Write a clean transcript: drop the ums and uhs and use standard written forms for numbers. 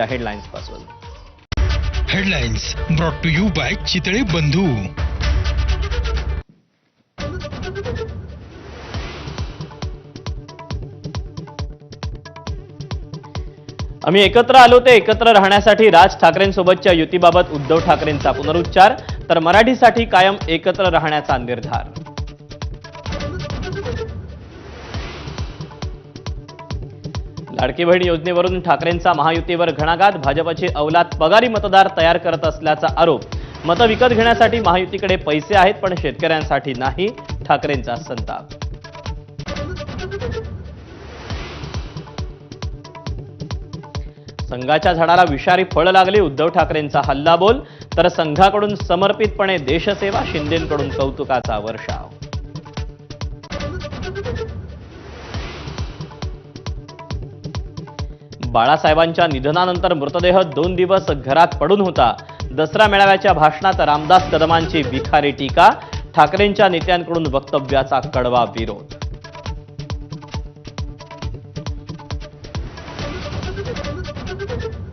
Headlines पासून. Headlines brought to you by Chitale Bandhu. आम्ही एकत्र आलो ते एकत्र राहण्यासाठी. राज ठाकरेंसोबतच्या युतीबाबत उद्धव ठाकरेंचा पुनरुच्चार. तर मराठीसाठी कायम एकत्र राहण्याचा निर्धार. लाडकी बहीण योजनेवरून ठाकरेंचा महायुतीवर घणाघात. भाजपचे अवलाद पगारी मतदार तयार करत असल्याचा आरोप. मतं विकत घेण्यासाठी महायुतीकडे पैसे आहेत पण शेतकऱ्यांसाठी नाही. ठाकरेंचा संताप. संघाच्या झाडाला विषारी फळ लागले. उद्धव ठाकरेंचा हल्लाबोल. तर संघाकडून समर्पितपणे देशसेवा. शिंदेंकडून कौतुकाचा वर्षाव. बाळासाहेबांच्या निधनानंतर मृतदेह 2 दिवस घरात पडून होता. दसरा मेळाव्याच्या भाषणात रामदास कदमांची विखारी टीका. ठाकरेंच्या नेत्यांकडून वक्तव्याचा कडवा विरोध.